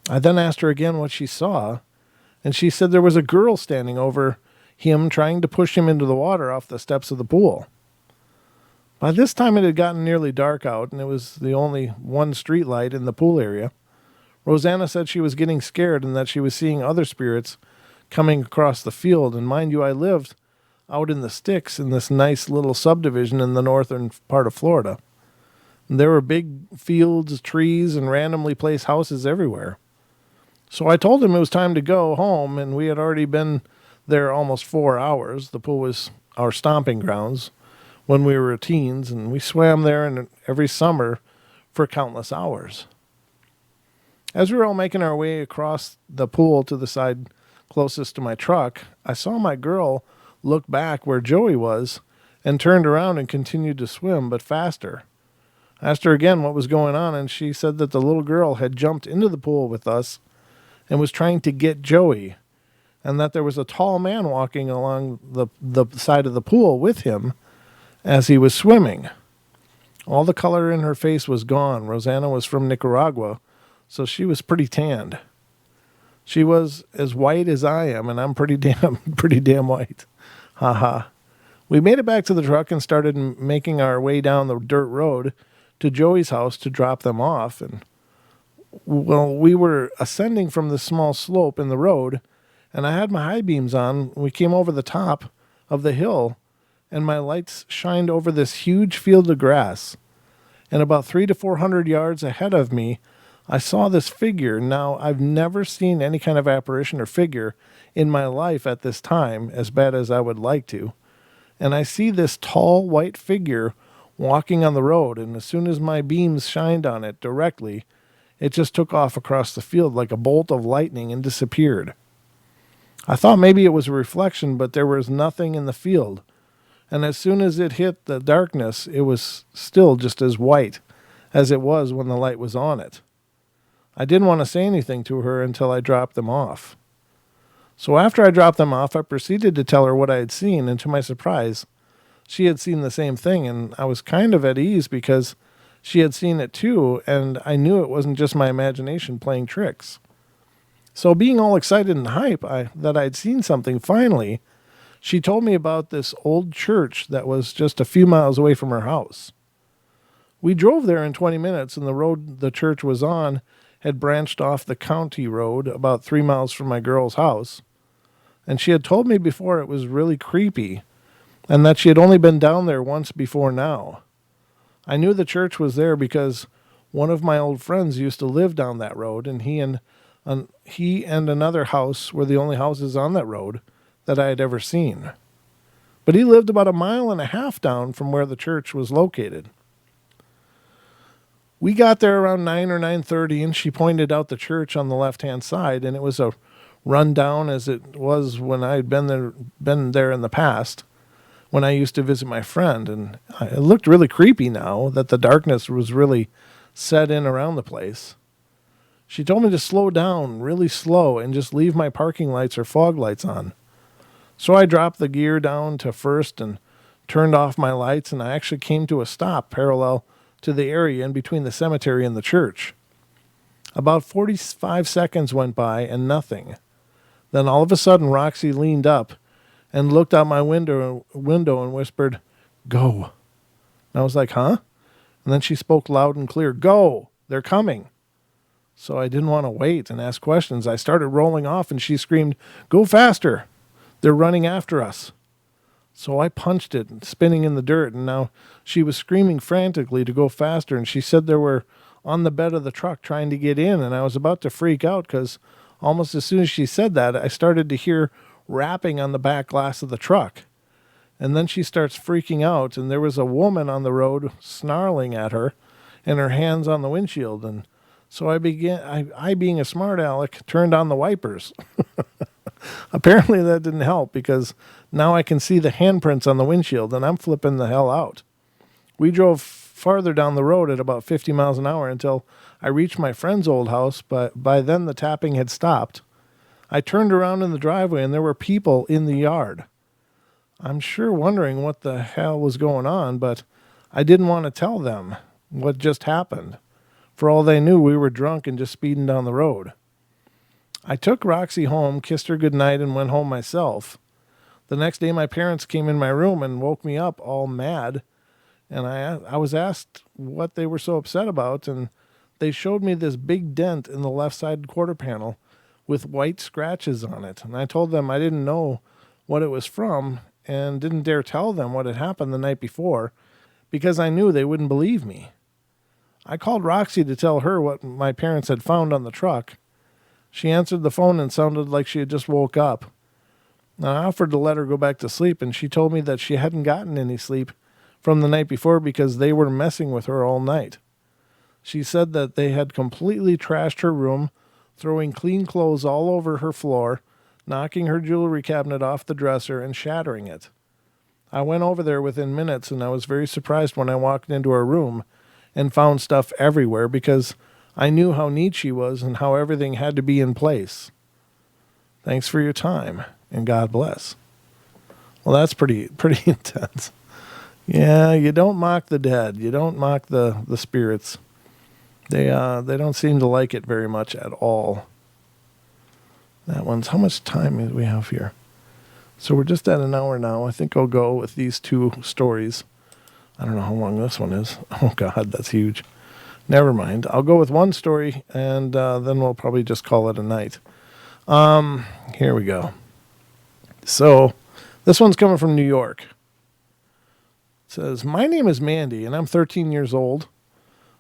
A: I then asked her again what she saw, and she said there was a girl standing over him trying to push him into the water off the steps of the pool. By this time it had gotten nearly dark out, and it was the only one street light in the pool area. Rosanna said she was getting scared and that she was seeing other spirits coming across the field. And mind you, I lived out in the sticks in this nice little subdivision in the northern part of Florida. And there were big fields, trees, and randomly placed houses everywhere. So I told him it was time to go home, and we had already been there almost 4 hours. The pool was our stomping grounds when we were teens, and we swam there every summer for countless hours. As we were all making our way across the pool to the side closest to my truck, I saw my girl look back where Joey was and turned around and continued to swim, but faster. I asked her again what was going on, and she said that the little girl had jumped into the pool with us and was trying to get Joey, and that there was a tall man walking along the side of the pool with him as he was swimming. All the color in her face was gone. Rosanna was from Nicaragua, so she was pretty tanned. She was as white as I am, and I'm pretty damn white. Ha. We made it back to the truck and started making our way down the dirt road to Joey's house to drop them off. And well, we were ascending from this small slope in the road, and I had my high beams on. We came over the top of the hill, and my lights shined over this huge field of grass. And about 300 to 400 yards ahead of me, I saw this figure. Now, I've never seen any kind of apparition or figure in my life at this time, as bad as I would like to. And I see this tall white figure walking on the road, and as soon as my beams shined on it directly, it just took off across the field like a bolt of lightning and disappeared. I thought maybe it was a reflection, but there was nothing in the field. And as soon as it hit the darkness, it was still just as white as it was when the light was on it. I didn't want to say anything to her until I dropped them off. So after I dropped them off, I proceeded to tell her what I had seen, and to my surprise, she had seen the same thing, and I was kind of at ease because she had seen it too, and I knew it wasn't just my imagination playing tricks. So being all excited and hype that I'd seen something finally, she told me about this old church that was just a few miles away from her house. We drove there in 20 minutes, and the road the church was on had branched off the county road about 3 miles from my girl's house. And she had told me before it was really creepy, and that she had only been down there once before now. I knew the church was there because one of my old friends used to live down that road, and he and another house were the only houses on that road that I had ever seen. But he lived about 1.5 miles down from where the church was located. We got there around 9 or 9:30, and she pointed out the church on the left-hand side, and it was a rundown as it was when I had been there in the past, when I used to visit my friend. And it looked really creepy now that the darkness was really set in around the place. She told me to slow down, really slow, and just leave my parking lights or fog lights on. So I dropped the gear down to first and turned off my lights, and I actually came to a stop parallel to the area in between the cemetery and the church. About 45 seconds went by and nothing. Then all of a sudden Roxy leaned up and looked out my window and whispered, "Go." And I was like, "Huh?" And then she spoke loud and clear, "Go, they're coming." So I didn't want to wait and ask questions. I started rolling off and she screamed, "Go faster. They're running after us." So I punched it, spinning in the dirt, and now she was screaming frantically to go faster, and she said they were on the bed of the truck trying to get in, and I was about to freak out because almost as soon as she said that, I started to hear rapping on the back glass of the truck. And then she starts freaking out, and there was a woman on the road snarling at her and her hands on the windshield. And so I being a smart aleck, turned on the wipers. Apparently that didn't help because now I can see the handprints on the windshield, and I'm flipping the hell out. We drove farther down the road at about 50 miles an hour until I reached my friend's old house, but by then the tapping had stopped. I turned around in the driveway, and there were people in the yard. I'm sure wondering what the hell was going on, but I didn't want to tell them what just happened. For all they knew, we were drunk and just speeding down the road. I took Roxy home, kissed her goodnight, and went home myself. The next day, my parents came in my room and woke me up all mad, and I was asked what they were so upset about, and they showed me this big dent in the left side quarter panel with white scratches on it. And I told them I didn't know what it was from and didn't dare tell them what had happened the night before because I knew they wouldn't believe me. I called Roxy to tell her what my parents had found on the truck. She answered the phone and sounded like she had just woke up. I offered to let her go back to sleep, and she told me that she hadn't gotten any sleep from the night before because they were messing with her all night. She said that they had completely trashed her room, throwing clean clothes all over her floor, knocking her jewelry cabinet off the dresser and shattering it. I went over there within minutes, and I was very surprised when I walked into her room and found stuff everywhere because I knew how neat she was and how everything had to be in place. Thanks for your time, and God bless. Well, that's pretty intense. Yeah, you don't mock the dead. You don't mock the spirits. They don't seem to like it very much at all. That one's, how much time do we have here? So we're just at an hour now. I think I'll go with these two stories. I don't know how long this one is. Oh, God, that's huge. Never mind. I'll go with one story, and then we'll probably just call it a night. Here we go. So this one's coming from New York. It says, "My name is Mandy, and I'm 13 years old.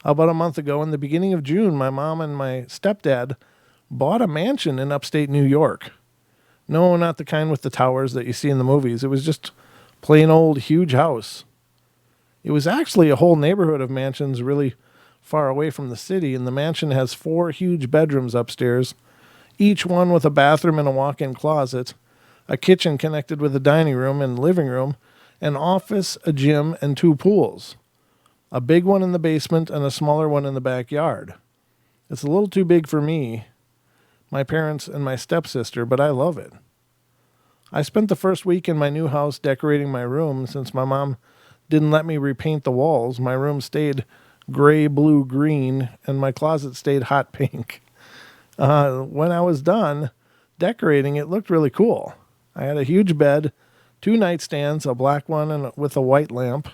A: About a month ago, in the beginning of June, my mom and my stepdad bought a mansion in upstate New York. No, not the kind with the towers that you see in the movies. It was just plain old huge house. It was actually a whole neighborhood of mansions really far away from the city, and the mansion has 4 huge bedrooms upstairs, each one with a bathroom and a walk-in closet, a kitchen connected with a dining room and living room, an office, a gym, and 2 pools. A big one in the basement and a smaller one in the backyard. It's a little too big for me, my parents, and my stepsister, but I love it. I spent the first week in my new house decorating my room. Since my mom didn't let me repaint the walls, my room stayed gray, blue, green, and my closet stayed hot pink. When I was done decorating, it looked really cool. I had a huge bed, 2 nightstands, a black one with a white lamp,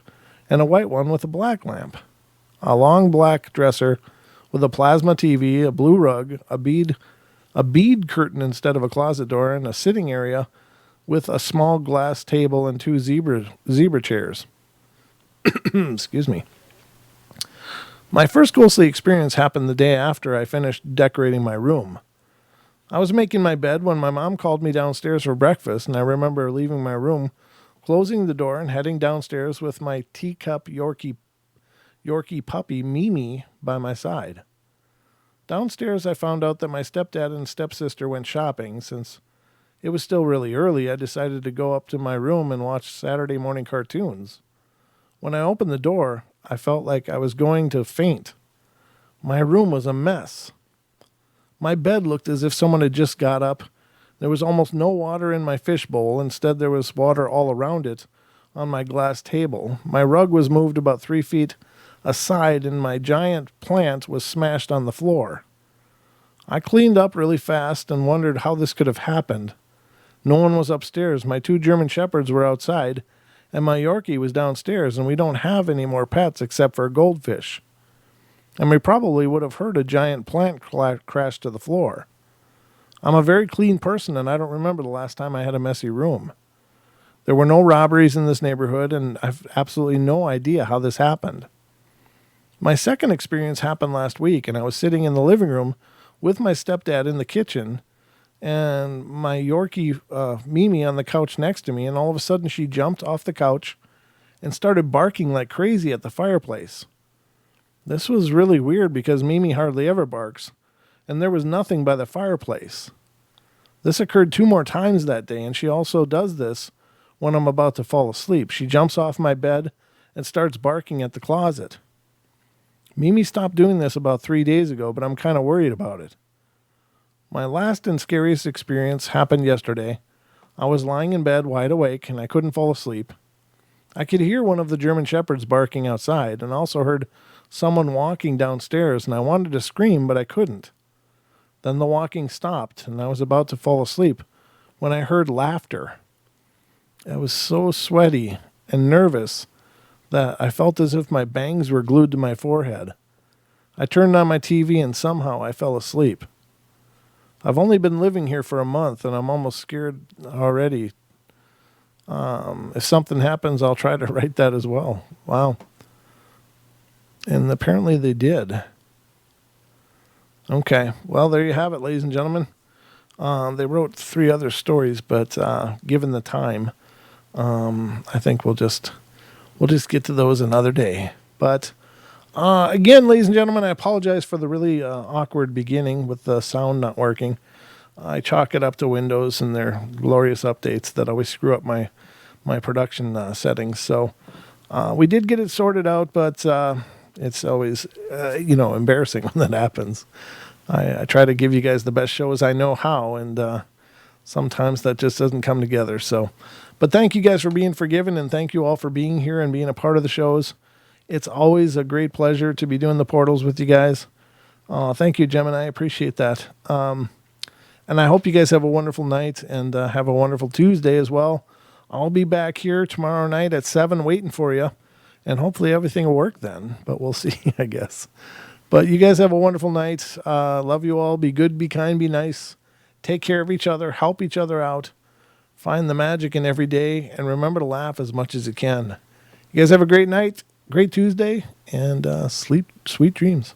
A: and a white one with a black lamp. A long black dresser with a plasma TV, a blue rug, a bead curtain instead of a closet door, and a sitting area with a small glass table and 2 zebra chairs. Excuse me. My first ghostly experience happened the day after I finished decorating my room. I was making my bed when my mom called me downstairs for breakfast, and I remember leaving my room, closing the door, and heading downstairs with my teacup Yorkie puppy, Mimi, by my side. Downstairs, I found out that my stepdad and stepsister went shopping. Since it was still really early, I decided to go up to my room and watch Saturday morning cartoons. When I opened the door, I felt like I was going to faint. My room was a mess. My bed looked as if someone had just got up. There was almost no water in my fishbowl. Instead, there was water all around it on my glass table. My rug was moved about 3 feet aside, and my giant plant was smashed on the floor. I cleaned up really fast and wondered how this could have happened. No one was upstairs. My 2 German shepherds were outside, and my Yorkie was downstairs, and we don't have any more pets except for a goldfish. and we probably would have heard a giant plant crash to the floor. I'm a very clean person, and I don't remember the last time I had a messy room. There were no robberies in this neighborhood, and I've absolutely no idea how this happened. My second experience happened last week, and I was sitting in the living room with my stepdad in the kitchen, and my Yorkie, Mimi, on the couch next to me, and all of a sudden she jumped off the couch and started barking like crazy at the fireplace. This was really weird because Mimi hardly ever barks, and there was nothing by the fireplace. This occurred 2 more times that day, and she also does this when I'm about to fall asleep. She jumps off my bed and starts barking at the closet. Mimi stopped doing this about 3 days ago, but I'm kind of worried about it. My last and scariest experience happened yesterday. I was lying in bed wide awake, and I couldn't fall asleep. I could hear one of the German Shepherds barking outside, and also heard someone walking downstairs, and I wanted to scream, but I couldn't. Then the walking stopped, and I was about to fall asleep when I heard laughter. I was so sweaty and nervous that I felt as if my bangs were glued to my forehead. I turned on my TV, and somehow I fell asleep. I've only been living here for a month, and I'm almost scared already. If something happens, I'll try to write that as well. Wow. And apparently they did. Okay. Well, there you have it, ladies and gentlemen. They wrote 3 other stories, but given the time, I think we'll just get to those another day. But again, ladies and gentlemen, I apologize for the really awkward beginning with the sound not working. I chalk it up to Windows and their glorious updates that always screw up my production settings. So we did get it sorted out, but it's always embarrassing when that happens. I try to give you guys the best shows I know how, and sometimes that just doesn't come together. So, but thank you guys for being forgiven, and thank you all for being here and being a part of the shows. It's always a great pleasure to be doing the portals with you guys. Thank you, Gemini. I appreciate that. And I hope you guys have a wonderful night and have a wonderful Tuesday as well. I'll be back here tomorrow night at 7 waiting for you. And hopefully everything will work then. But we'll see, I guess. But you guys have a wonderful night. Love you all. Be good, be kind, be nice. Take care of each other. Help each other out. Find the magic in every day. And remember to laugh as much as you can. You guys have a great night. Great Tuesday. And sleep sweet dreams.